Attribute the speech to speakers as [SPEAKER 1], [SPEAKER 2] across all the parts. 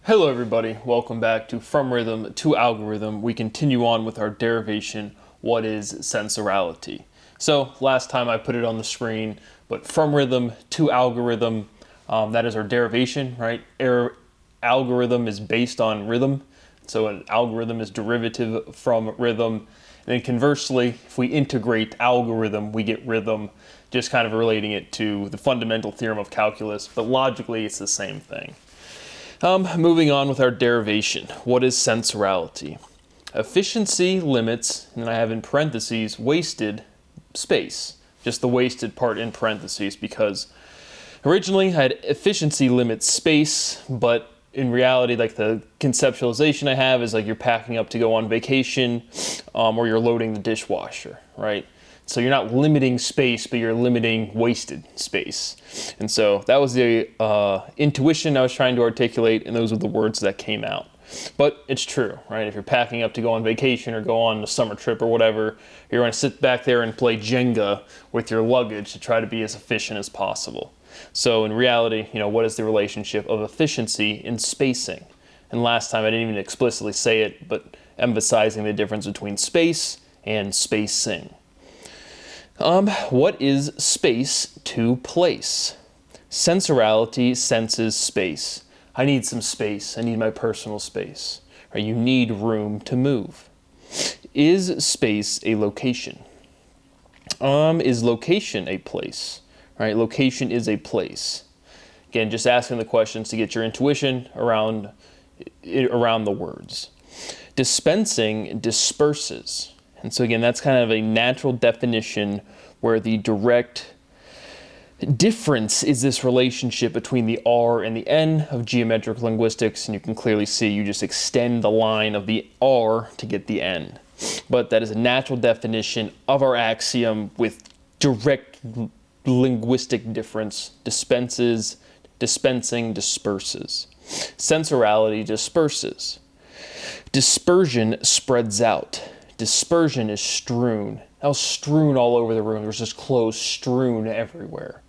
[SPEAKER 1] Hello everybody, welcome back to From Rhythm to Algorithm. We continue on with our derivation, what is sensorality? So last time I put it on the screen, but from rhythm to algorithm, that is our derivation, right? Algorithm is based on rhythm, so an algorithm is derivative from rhythm. And then conversely, if we integrate algorithm, we get rhythm, just kind of relating it to the fundamental theorem of calculus, but logically it's the same thing. Moving on with our derivation. What is sensorality? Efficiency limits, and I have in parentheses, wasted space. Just the wasted part in parentheses because originally I had efficiency limits space, but in reality, like the conceptualization I have is like you're packing up to go on vacation or you're loading the dishwasher, right? So you're not limiting space, but you're limiting wasted space. And so that was the intuition I was trying to articulate, and those were the words that came out. But it's true, right? If you're packing up to go on vacation or go on a summer trip or whatever, you're going to sit back there and play Jenga with your luggage to try to be as efficient as possible. So in reality, what is the relationship of efficiency in spacing? And last time I didn't even explicitly say it, but emphasizing the difference between space and spacing. What is space to place? Sensorality senses space. I need some space. I need my personal space. Or you need room to move. Is space a location? Is location a place? Right? Location is a place. Again, just asking the questions to get your intuition around the words. Dispensing disperses. And so again, that's kind of a natural definition where the direct difference is this relationship between the R and the N of geometric linguistics, and you can clearly see you just extend the line of the R to get the N. But that is a natural definition of our axiom with direct linguistic difference. Dispensing disperses. Sensorality disperses. Dispersion spreads out. Dispersion is strewn. Now strewn all over the room. There's just clothes strewn everywhere.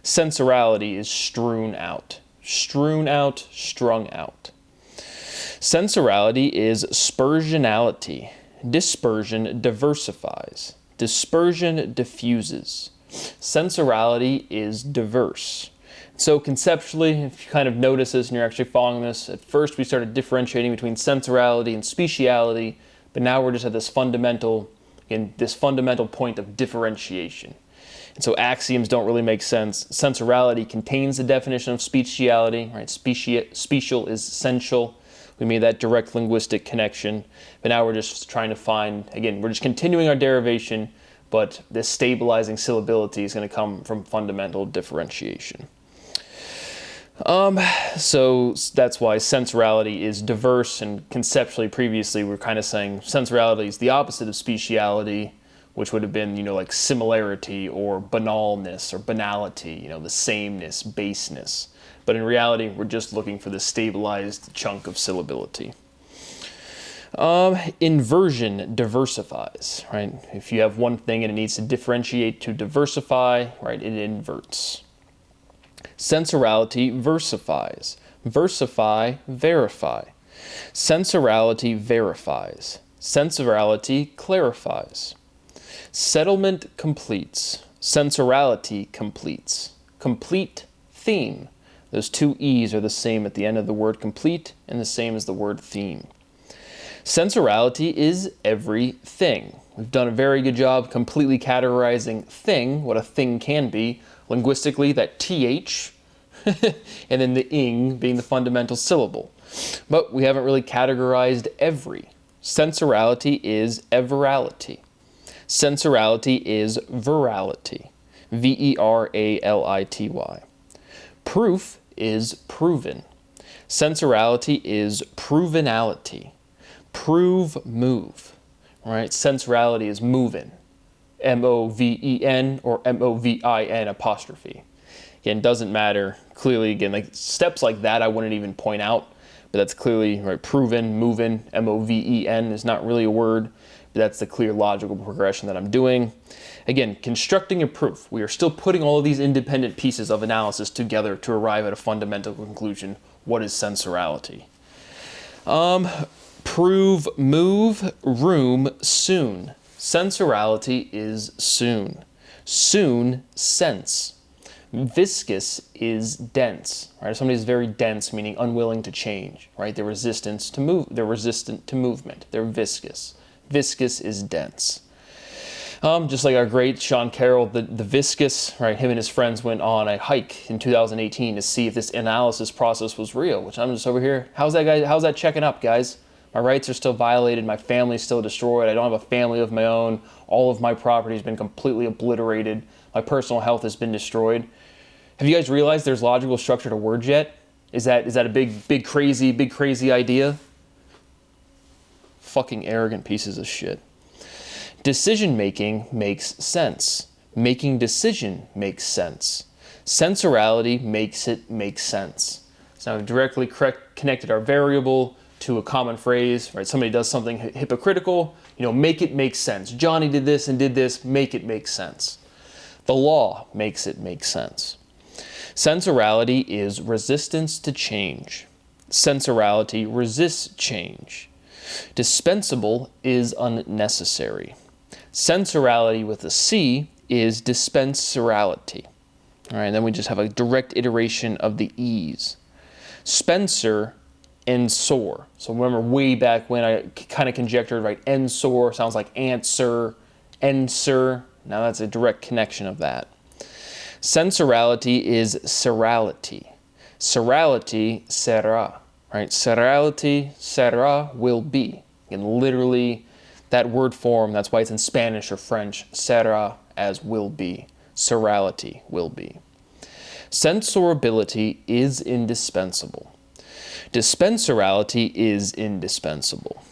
[SPEAKER 1] Sensorality is strewn out. Strewn out, strung out. Sensorality is spersionality. Dispersion diversifies. Dispersion diffuses. Sensorality is diverse. So conceptually, if you kind of notice this and you're actually following this, at first we started differentiating between sensorality and speciality, but now we're just at this fundamental point of differentiation. And so axioms don't really make sense. Sensorality contains the definition of speciality, right? Special is essential. We made that direct linguistic connection. But now we're just trying to find, again, we're just continuing our derivation, but this stabilizing syllability is going to come from fundamental differentiation. So that's why sensorality is diverse, and conceptually previously we were kind of saying sensorality is the opposite of speciality, which would have been, like similarity or banalness or banality, the sameness, baseness. But in reality, we're just looking for the stabilized chunk of syllability. Inversion diversifies, right? If you have one thing and it needs to differentiate to diversify, right, it inverts. Sensorality versifies. Versify, verify. Sensorality verifies. Sensorality clarifies. Settlement completes. Sensorality completes. Complete theme. Those two E's are the same at the end of the word complete and the same as the word theme. Sensorality is everything. We've done a very good job completely categorizing thing, what a thing can be. Linguistically, that TH, and then the ing being the fundamental syllable. But we haven't really categorized every. Sensorality is everality. Sensorality is virality. Verality. Proof is proven. Sensorality is provenality. Prove, move. Right? Sensorality is moving. M-O-V-E-N or M-O-V-I-N apostrophe. Again, doesn't matter. Clearly, again, like steps like that I wouldn't even point out, but that's clearly, right, proven, moving, M-O-V-E-N is not really a word, but that's the clear logical progression that I'm doing. Again, constructing a proof. We are still putting all of these independent pieces of analysis together to arrive at a fundamental conclusion. What is sensorality? Prove, move, room, soon. Sensorality is soon. Soon, sense. Viscous is dense, right? Somebody's very dense, meaning unwilling to change, right? They're resistant to movement. They're viscous. Viscous is dense. Just like our great Sean Carroll, the viscous, right? Him and his friends went on a hike in 2018 to see if this analysis process was real, which I'm just over here. How's that checking up, guys? My rights are still violated. My family's still destroyed. I don't have a family of my own. All of my property has been completely obliterated. My personal health has been destroyed. Have you guys realized there's logical structure to words yet? Is that a big crazy idea? Fucking arrogant pieces of shit. Decision making makes sense. Making decision makes sense. Sensorality makes it make sense. So now we've directly connected our variable to a common phrase, right? Somebody does something hypocritical, make it make sense. Johnny did this and did this, make it make sense. The law makes it make sense. Sensorality is resistance to change. Sensorality resists change. Dispensable is unnecessary. Sensorality with a C is dispensorality. All right, and then we just have a direct iteration of the E's. Spencer, ensor. So remember way back when I kind of conjectured, right? Ensor sounds like answer, ensor. Now that's a direct connection of that. Sensorality is serality. Serality, sera. Right? Serality, sera, will be. And literally, that word form, that's why it's in Spanish or French, sera as will be. Serality, will be. Sensorability is indispensable. Dispensorality is indispensable.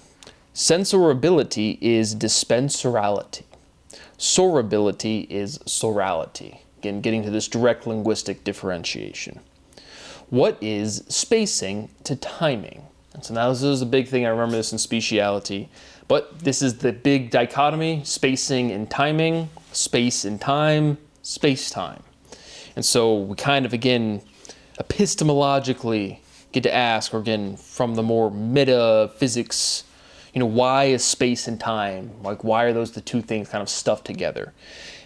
[SPEAKER 1] Sensorability is dispensorality. Sorability is sorality. Again, getting to this direct linguistic differentiation. What is spacing to timing? And so now this is a big thing. I remember this in speciality. But this is the big dichotomy, spacing and timing, space and time, space-time. And so we kind of, again, epistemologically get to ask, or again, from the more metaphysics, why is space and time? Like, why are those the two things kind of stuffed together?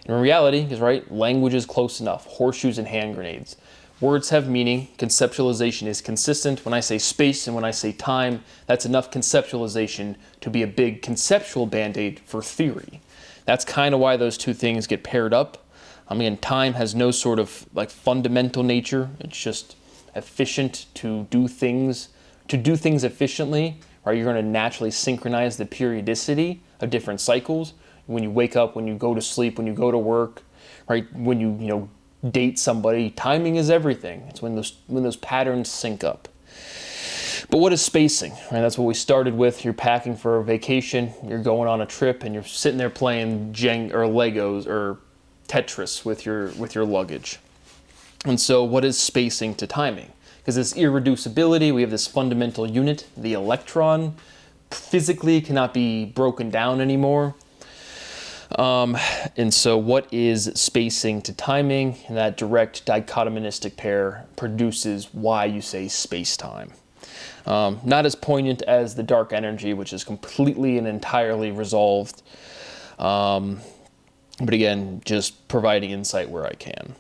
[SPEAKER 1] And in reality, because, right, language is close enough, horseshoes and hand grenades. Words have meaning, conceptualization is consistent. When I say space and when I say time, that's enough conceptualization to be a big conceptual band-aid for theory. That's kind of why those two things get paired up. I mean, time has no sort of like fundamental nature. It's just efficient to do things efficiently, right? You're going to naturally synchronize the periodicity of different cycles. When you wake up, when you go to sleep, when you go to work, right? When you date somebody, timing is everything. It's when those patterns sync up. But what is spacing? Right? That's what we started with. You're packing for a vacation, you're going on a trip, and you're sitting there playing Legos or Tetris with your luggage. And so what is spacing to timing? Because this irreducibility, we have this fundamental unit, the electron, physically cannot be broken down anymore. And so what is spacing to timing? And that direct dichotomistic pair produces why you say space-time. Not as poignant as the dark energy, which is completely and entirely resolved. But again, just providing insight where I can.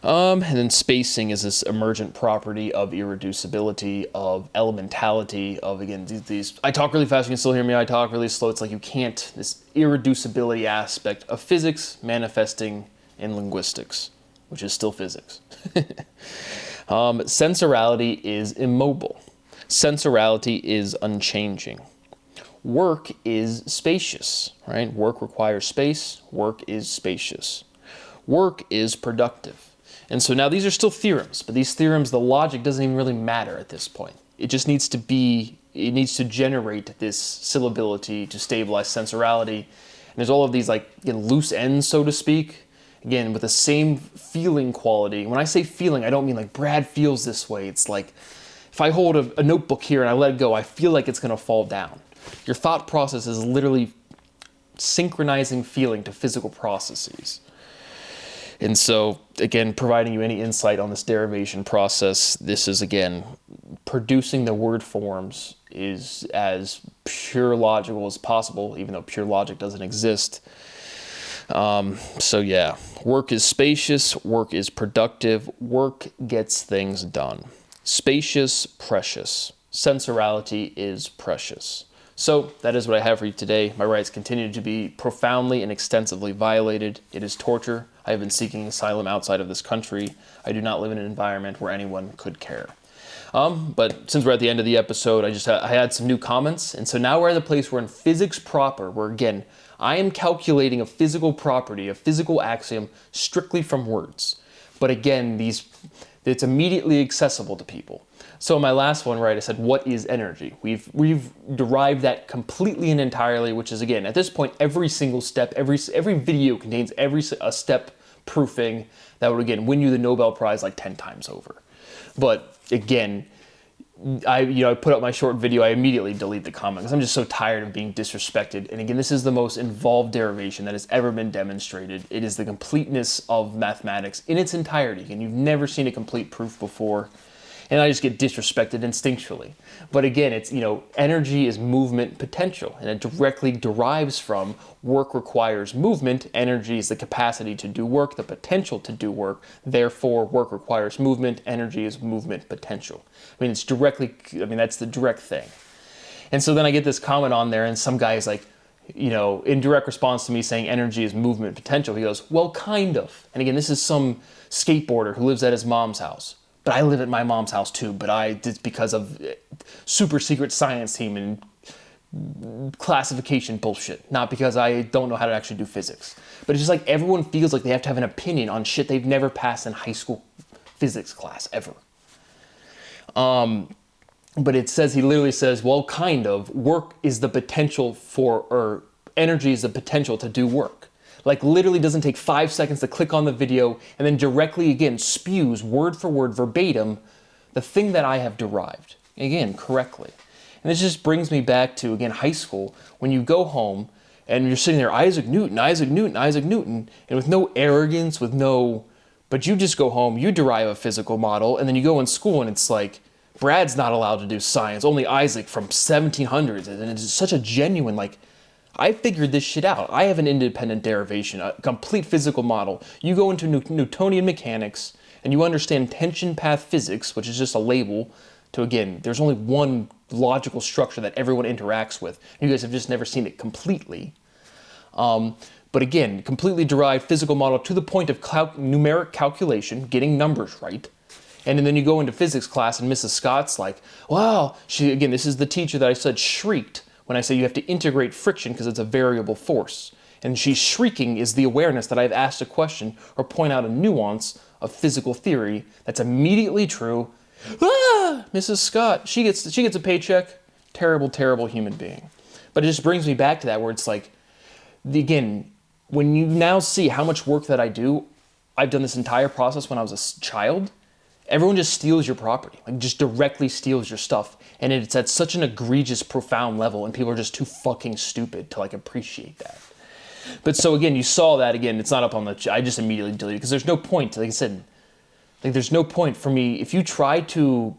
[SPEAKER 1] And then spacing is this emergent property of irreducibility, of elementality, of, again, these, I talk really fast, you can still hear me, I talk really slow, it's like you can't, this irreducibility aspect of physics manifesting in linguistics, which is still physics. Sensorality is immobile. Sensorality is unchanging. Work is spacious, right? Work requires space, work is spacious. Work is productive. And so now these are still theorems, but these theorems, the logic doesn't even really matter at this point. It just needs to generate this syllability to stabilize sensorality. And there's all of these, like, again, loose ends, so to speak, again, with the same feeling quality. When I say feeling, I don't mean like Brad feels this way. It's like, if I hold a notebook here and I let it go, I feel like it's gonna fall down. Your thought process is literally synchronizing feeling to physical processes. And so, again, providing you any insight on this derivation process, this is, again, producing the word forms is as pure logical as possible, even though pure logic doesn't exist. So yeah, work is spacious, work is productive, work gets things done. Spacious, precious. Sensorality is precious. So that is what I have for you today. My rights continue to be profoundly and extensively violated. It is torture. I have been seeking asylum outside of this country. I do not live in an environment where anyone could care. But since we're at the end of the episode, I had some new comments. And so now we're at the place where in physics proper, where again, I am calculating a physical property, a physical axiom, strictly from words. But again, it's immediately accessible to people. So in my last one, right, I said, what is energy? We've derived that completely and entirely, which is, again, at this point, every single step, every video contains a step proofing that would, again, win you the Nobel Prize like 10 times over. But again, I put up my short video, I immediately delete the comment because I'm just so tired of being disrespected. And again, this is the most involved derivation that has ever been demonstrated. It is the completeness of mathematics in its entirety, and you've never seen a complete proof before. And I just get disrespected instinctually. But again, it's, energy is movement potential, and it directly derives from work requires movement. Energy is the capacity to do work, the potential to do work. Therefore, work requires movement. Energy is movement potential. It's directly, that's the direct thing. And so then I get this comment on there, and some guy is like, in direct response to me saying energy is movement potential, he goes, well, kind of. And again, this is some skateboarder who lives at his mom's house. But I live at my mom's house too, but it's because of super secret science team and classification bullshit, not because I don't know how to actually do physics. But it's just like everyone feels like they have to have an opinion on shit they've never passed in high school physics class, ever. But he literally says, well, kind of, work is the potential or energy is the potential to do work. Like literally doesn't take 5 seconds to click on the video and then directly again spews word for word verbatim the thing that I have derived, again, correctly. And this just brings me back to, again, high school, when you go home and you're sitting there, Isaac Newton, and with no arrogance, but you just go home, you derive a physical model, and then you go in school and it's like, Brad's not allowed to do science, only Isaac from 1700s, and it's such a genuine, I figured this shit out. I have an independent derivation, a complete physical model. You go into Newtonian mechanics and you understand tension path physics, which is just a label to, again, there's only one logical structure that everyone interacts with. You guys have just never seen it completely. But again, completely derived physical model to the point of numeric calculation, getting numbers right. And then you go into physics class and Mrs. Scott's like, wow, this is the teacher that I said shrieked when I say you have to integrate friction because it's a variable force. And she's shrieking is the awareness that I've asked a question or point out a nuance of physical theory that's immediately true. Ah, Mrs. Scott, she gets a paycheck. Terrible, terrible human being. But it just brings me back to that where it's like, again, when you now see how much work that I do, I've done this entire process when I was a child. Everyone just steals your property, just directly steals your stuff. And it's at such an egregious, profound level, and people are just too fucking stupid to appreciate that. But so again, you saw that again, it's not up on I just immediately deleted because there's no point, like I said, there's no point for me. If you try to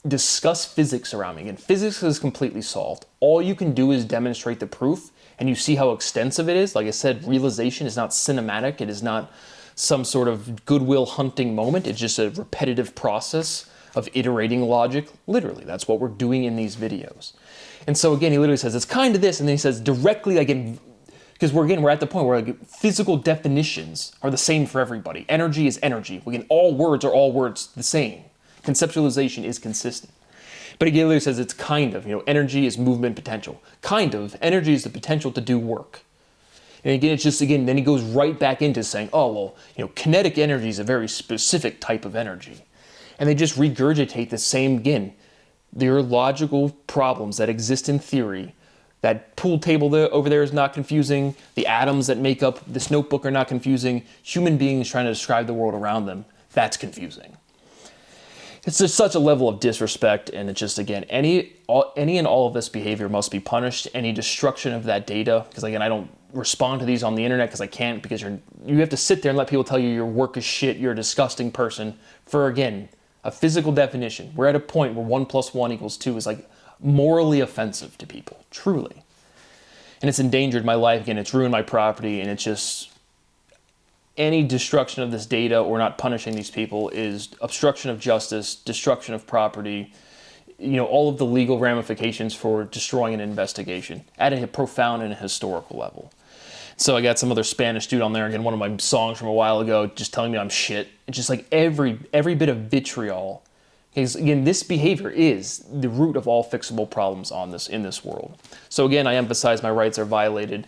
[SPEAKER 1] discuss physics around me, again, physics is completely solved. All you can do is demonstrate the proof, and you see how extensive it is. Like I said, realization is not cinematic. It is not some sort of goodwill hunting moment. It's just a repetitive process of iterating logic. Literally, that's what we're doing in these videos. And so again, he literally says, it's kind of this, and then he says directly, again, because we're at the point where physical definitions are the same for everybody. Energy is energy. Again, all words are all words the same. Conceptualization is consistent. But again, he literally says it's kind of, energy is movement potential. Kind of, energy is the potential to do work. And again, it's just, then he goes right back into saying, oh, well, kinetic energy is a very specific type of energy. And they just regurgitate the same, again, there are logical problems that exist in theory. That pool table over there is not confusing. The atoms that make up this notebook are not confusing. Human beings trying to describe the world around them, that's confusing. It's just such a level of disrespect, and it's just, again, any and all of this behavior must be punished. Any destruction of that data, because again, I don't respond to these on the internet because I can't, because you have to sit there and let people tell you your work is shit, you're a disgusting person, for again, A physical definition. We're at a point where 1 + 1 = 2 is like morally offensive to people, truly. And it's endangered my life. Again, it's ruined my property, and it's just any destruction of this data or not punishing these people is obstruction of justice, destruction of property, all of the legal ramifications for destroying an investigation at a profound and a historical level. So I got some other Spanish dude on there, again, one of my songs from a while ago, just telling me I'm shit. It's just like every bit of vitriol. Because again, this behavior is the root of all fixable problems in this world. So again, I emphasize my rights are violated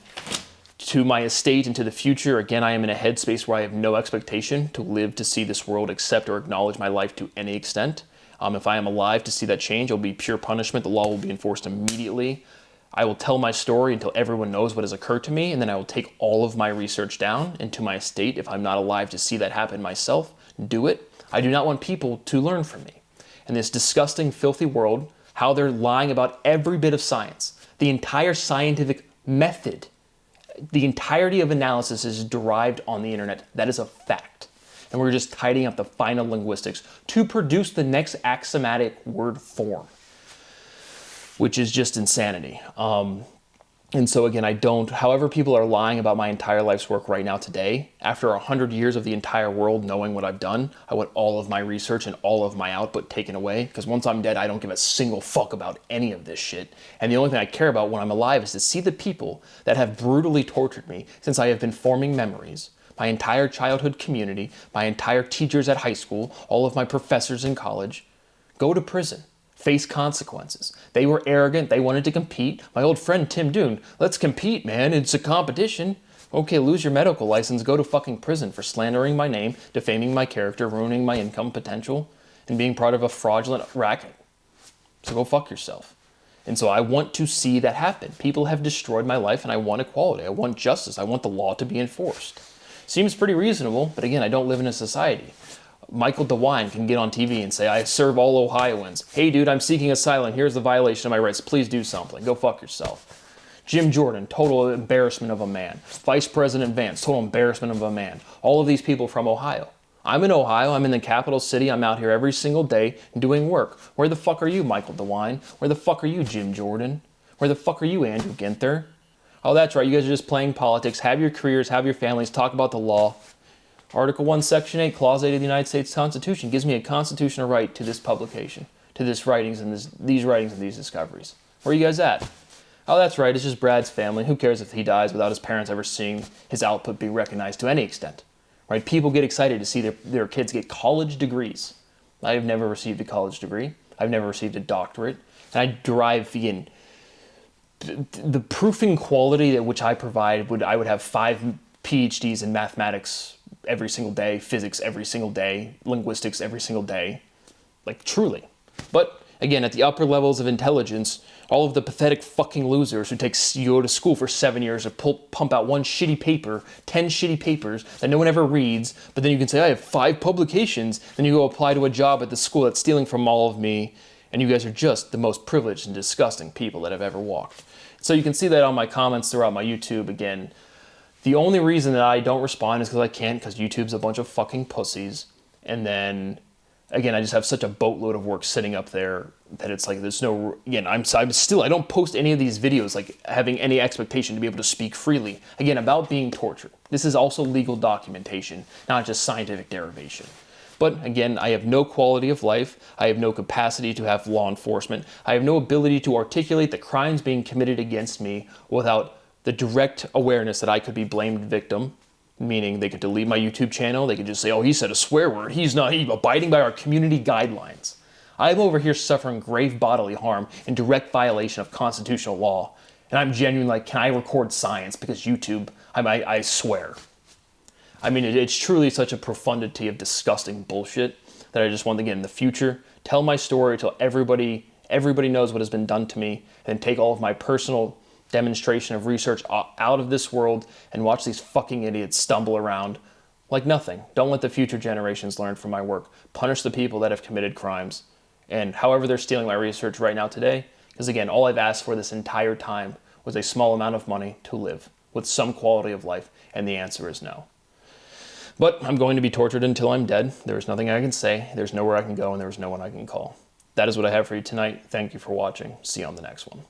[SPEAKER 1] to my estate and to the future. Again, I am in a headspace where I have no expectation to live to see this world accept or acknowledge my life to any extent. If I am alive to see that change, it will be pure punishment. The law will be enforced immediately. I will tell my story until everyone knows what has occurred to me, and then I will take all of my research down into my estate. If I'm not alive to see that happen myself, do it. I do not want people to learn from me. In this disgusting, filthy world, how they're lying about every bit of science, the entire scientific method, the entirety of analysis is derived on the internet. That is a fact. And we're just tidying up the final linguistics to produce the next axiomatic word form, which is just insanity. And so again, however people are lying about my entire life's work right now today, after 100 years of the entire world knowing what I've done, I want all of my research and all of my output taken away, because once I'm dead, I don't give a single fuck about any of this shit. And the only thing I care about when I'm alive is to see the people that have brutally tortured me since I have been forming memories, my entire childhood community, my entire teachers at high school, all of my professors in college, go to prison. Face consequences. They were arrogant. They wanted to compete. My old friend Tim Doon, let's compete, man. It's a competition. Okay, lose your medical license. Go to fucking prison for slandering my name, defaming my character, ruining my income potential, and being part of a fraudulent racket. So go fuck yourself. And so I want to see that happen. People have destroyed my life, and I want equality. I want justice. I want the law to be enforced. Seems pretty reasonable, but again, I don't live in a society. Michael DeWine can get on TV and say, I serve all Ohioans. Hey, dude, I'm seeking asylum. Here's the violation of my rights. Please do something. Go fuck yourself. Jim Jordan, total embarrassment of a man. Vice President Vance, total embarrassment of a man. All of these people from Ohio. I'm in Ohio. I'm in the capital city. I'm out here every single day doing work. Where the fuck are you, Michael DeWine? Where the fuck are you, Jim Jordan? Where the fuck are you, Andrew Ginther? Oh, that's right. You guys are just playing politics. Have your careers. Have your families. Talk about the law. Article 1, Section 8, Clause 8 of the United States Constitution gives me a constitutional right to this publication, to this writings and these writings and these discoveries. Where are you guys at? Oh, that's right. It's just Brad's family. Who cares if he dies without his parents ever seeing his output be recognized to any extent? Right? People get excited to see their kids get college degrees. I have never received a college degree. I've never received a doctorate. And I derive, again, the proofing quality at which I provide I would have 5 PhDs in mathematics every single day, physics every single day, linguistics every single day, like truly. But again, at the upper levels of intelligence, all of the pathetic fucking losers who go to school for 7 years to pump out 1 shitty paper, 10 shitty papers that no one ever reads, but then you can say, I have 5 publications, then you go apply to a job at the school that's stealing from all of me, and you guys are just the most privileged and disgusting people that have ever walked. So you can see that on my comments throughout my YouTube. Again, the only reason that I don't respond is because I can't, because YouTube's a bunch of fucking pussies. And then, again, I just have such a boatload of work sitting up there that it's like there's no, again, I don't post any of these videos like having any expectation to be able to speak freely. Again, about being tortured. This is also legal documentation, not just scientific derivation. But again, I have no quality of life. I have no capacity to have law enforcement. I have no ability to articulate the crimes being committed against me without the direct awareness that I could be blamed victim, meaning they could delete my YouTube channel. They could just say, oh, he said a swear word. He's abiding by our community guidelines. I'm over here suffering grave bodily harm in direct violation of constitutional law. And I'm genuinely like, can I record science? Because YouTube, I swear. I mean, it's truly such a profundity of disgusting bullshit that I just want to get in the future, tell my story till everybody knows what has been done to me, and take all of my personal demonstration of research out of this world and watch these fucking idiots stumble around like nothing. Don't let the future generations learn from my work. Punish the people that have committed crimes. And however they're stealing my research right now today, because again, all I've asked for this entire time was a small amount of money to live with some quality of life, and the answer is no. But I'm going to be tortured until I'm dead. There's nothing I can say, there's nowhere I can go, and there's no one I can call. That is what I have for you tonight. Thank you for watching. See you on the next one.